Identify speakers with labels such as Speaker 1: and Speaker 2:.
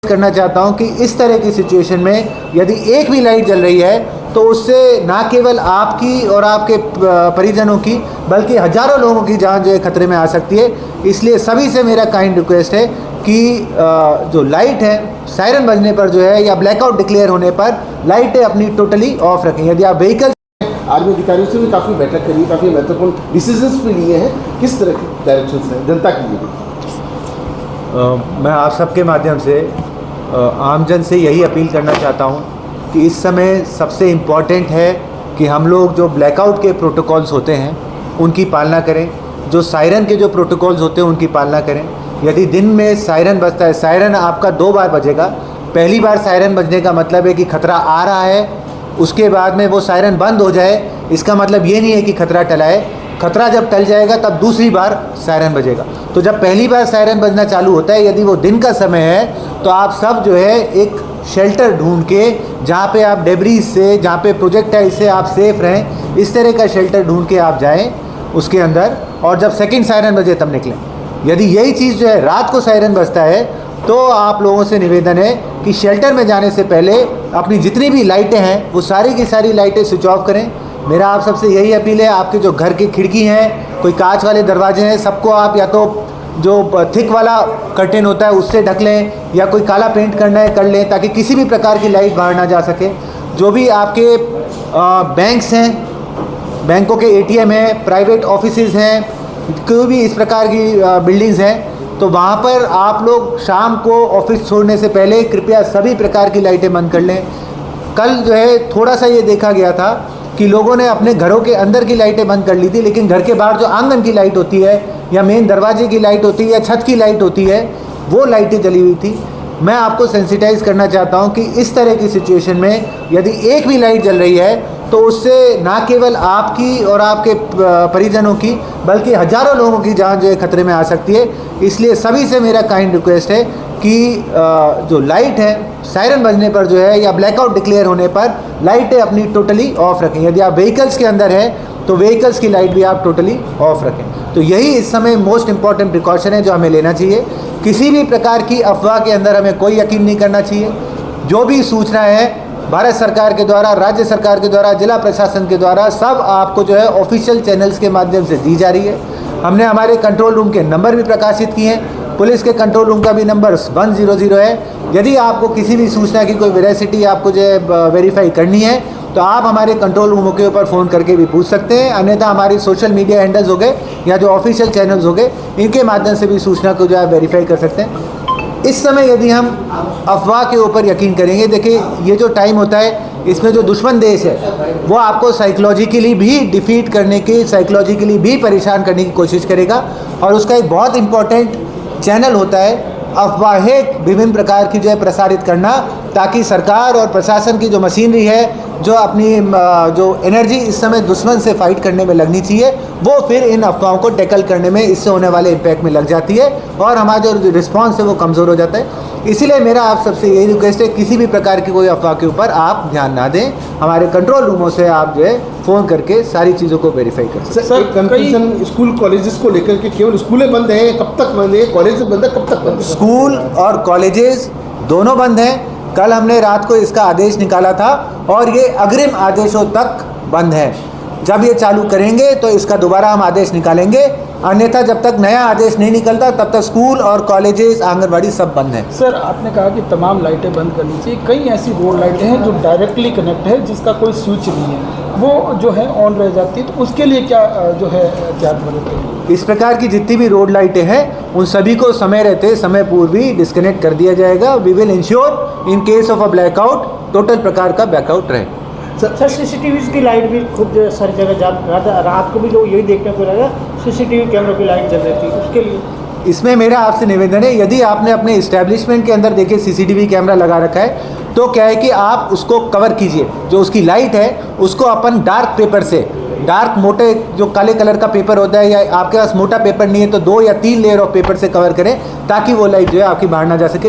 Speaker 1: करना चाहता हूं कि इस तरह की सिचुएशन में यदि एक भी लाइट जल रही है तो उससे ना केवल आपकी और आपके परिजनों की बल्कि हज़ारों लोगों की जान जो है खतरे में आ सकती है। इसलिए सभी से मेरा काइंड रिक्वेस्ट है कि जो लाइट है सायरन बजने पर जो है या ब्लैकआउट डिक्लेयर होने पर लाइटें अपनी टोटली ऑफ रखें। यदि आप व्हीकल
Speaker 2: आर्मी अधिकारियों से भी काफ़ी बैठक करी, काफ़ी महत्वपूर्ण डिसीजंस भी लिए हैं, किस तरह के डायरेक्शंस हैं जनता के लिए?
Speaker 1: मैं आप सबके माध्यम से आमजन से यही अपील करना चाहता हूं कि इस समय सबसे इम्पॉर्टेंट है कि हम लोग जो ब्लैकआउट के प्रोटोकॉल्स होते हैं उनकी पालना करें, जो सायरन के जो प्रोटोकॉल्स होते हैं उनकी पालना करें। यदि दिन में सायरन बजता है, सायरन आपका 2 बार बजेगा। पहली बार सायरन बजने का मतलब है कि खतरा आ रहा है, उसके बाद में वो सायरन बंद हो जाए इसका मतलब ये नहीं है कि खतरा टला है। खतरा जब टल जाएगा तब दूसरी बार सायरन बजेगा। तो जब पहली बार सायरन बजना चालू होता है, यदि वो दिन का समय है तो आप सब जो है एक शेल्टर ढूंढ के जहाँ पे आप डेब्रीज से, जहाँ पे प्रोजेक्टाइल से आप सेफ रहें, इस तरह का शेल्टर ढूंढ के आप जाएं उसके अंदर, और जब सेकंड सायरन बजे तब निकलें। यदि यही चीज़ जो है रात को सायरन बजता है तो आप लोगों से निवेदन है कि शेल्टर में जाने से पहले अपनी जितनी भी लाइटें हैं वो सारी की सारी लाइटें स्विच ऑफ करें। मेरा आप सबसे यही अपील है, आपके जो घर की खिड़की हैं, कोई कांच वाले दरवाजे हैं, सबको आप या तो जो थिक वाला कर्टेन होता है उससे ढक लें या कोई काला पेंट करना है कर लें, ताकि किसी भी प्रकार की लाइट बाहर ना जा सके। जो भी आपके बैंक्स हैं, बैंकों के एटीएम हैं, प्राइवेट ऑफिसेज़ हैं, कोई भी इस प्रकार की बिल्डिंग्स हैं, तो वहाँ पर आप लोग शाम को ऑफिस छोड़ने से पहले कृपया सभी प्रकार की लाइटें बंद कर लें। कल जो है थोड़ा सा ये देखा गया था कि लोगों ने अपने घरों के अंदर की लाइटें बंद कर ली थी, लेकिन घर के बाहर जो आंगन की लाइट होती है या मेन दरवाजे की लाइट होती है या छत की लाइट होती है वो लाइटें जली हुई थी। मैं आपको सेंसिटाइज़ करना चाहता हूं कि इस तरह की सिचुएशन में यदि एक भी लाइट जल रही है तो उससे ना केवल आपकी और आपके परिजनों की बल्कि हज़ारों लोगों की जान जो है खतरे में आ सकती है। इसलिए सभी से मेरा काइंड रिक्वेस्ट है कि जो लाइट है सायरन बजने पर जो है या ब्लैकआउट डिक्लेयर होने पर लाइटें अपनी टोटली ऑफ रखें। यदि आप व्हीकल्स के अंदर हैं तो व्हीकल्स की लाइट भी आप टोटली ऑफ रखें। तो यही इस समय मोस्ट इम्पॉर्टेंट प्रिकॉशन है जो हमें लेना चाहिए। किसी भी प्रकार की अफवाह के अंदर हमें कोई यकीन नहीं करना चाहिए। जो भी सूचना है भारत सरकार के द्वारा, राज्य सरकार के द्वारा, जिला प्रशासन के द्वारा सब आपको जो है ऑफिशियल चैनल्स के माध्यम से दी जा रही है। हमने हमारे कंट्रोल रूम के नंबर भी प्रकाशित किए हैं। पुलिस के कंट्रोल रूम का भी नंबर 100 है। यदि आपको किसी भी सूचना की कोई वेरासिटी आपको जो है वेरीफाई करनी है तो आप हमारे कंट्रोल रूमों के ऊपर फ़ोन करके भी पूछ सकते हैं, अन्यथा हमारी सोशल मीडिया हैंडल्स हो गए या जो ऑफिशियल चैनल्स हो गए इनके माध्यम से भी सूचना को जो है वेरीफाई कर सकते हैं। इस समय यदि हम अफवाह के ऊपर यकीन करेंगे, देखिए ये जो टाइम होता है इसमें जो दुश्मन देश है वो आपको साइकोलॉजिकली भी डिफीट करने की, साइकोलॉजिकली भी परेशान करने की कोशिश करेगा, और उसका एक बहुत इम्पॉर्टेंट चैनल होता है अफवाहें विभिन्न प्रकार की जो है प्रसारित करना, ताकि सरकार और प्रशासन की जो मशीनरी है जो अपनी जो एनर्जी इस समय दुश्मन से फाइट करने में लगनी चाहिए वो फिर इन अफवाहों को टैकल करने में, इससे होने वाले इम्पैक्ट में लग जाती है और हमारा जो रिस्पांस है वो कमज़ोर हो जाता है। इसीलिए मेरा आप सबसे यही रिक्वेस्ट है, किसी भी प्रकार की कोई अफवाह के ऊपर आप ध्यान ना दें। हमारे कंट्रोल रूमों से आप जो है फ़ोन करके सारी चीज़ों को वेरीफाई कर सकते हैं।
Speaker 2: सर, कंफ्यूजन स्कूल कॉलेजेस को लेकर के, केवल स्कूलें बंद हैं, कब तक बंद है? कॉलेज बंद है, कब तक बंद है?
Speaker 1: स्कूल और कॉलेजेस दोनों बंद हैं। कल हमने रात को इसका आदेश निकाला था और ये अग्रिम आदेशों तक बंद है। जब ये चालू करेंगे तो इसका दोबारा हम आदेश निकालेंगे, अन्यथा जब तक नया आदेश नहीं निकलता तब तक स्कूल और कॉलेजेस, आंगनबाड़ी सब बंद हैं।
Speaker 3: सर, आपने कहा कि तमाम लाइटें बंद करनी चाहिए। कई ऐसी रोड लाइटें हैं जो डायरेक्टली कनेक्ट है, जिसका कोई स्विच नहीं है, वो जो है ऑन रह जाती है, तो उसके लिए क्या जो है एहतियात बरतें?
Speaker 1: इस प्रकार की जितनी भी रोड लाइटें हैं उन सभी को समय रहते, समय पूर्व ही डिस्कनेक्ट कर दिया जाएगा। We will ensure in case of a blackout total प्रकार का ब्लैकआउट रहे।
Speaker 4: सर, सीसीटीवी की लाइट भी खूब सारी जगह रात को भी लोग यही देखने को रहेगा, सीसीटीवी कैमरों की लाइट जल रही थी, उसके लिए
Speaker 1: इसमें मेरा आपसे निवेदन है, यदि आपने अपने इस्टेब्लिशमेंट के अंदर देखिए सीसीटीवी कैमरा लगा रखा है तो क्या है कि आप उसको कवर कीजिए, जो उसकी लाइट है उसको अपन डार्क पेपर से, डार्क मोटे जो काले कलर का पेपर होता है, या आपके पास मोटा पेपर नहीं है तो 2 या 3 लेयर ऑफ पेपर से कवर करें ताकि वो लाइट जो है आपकी बाहर ना जा सके।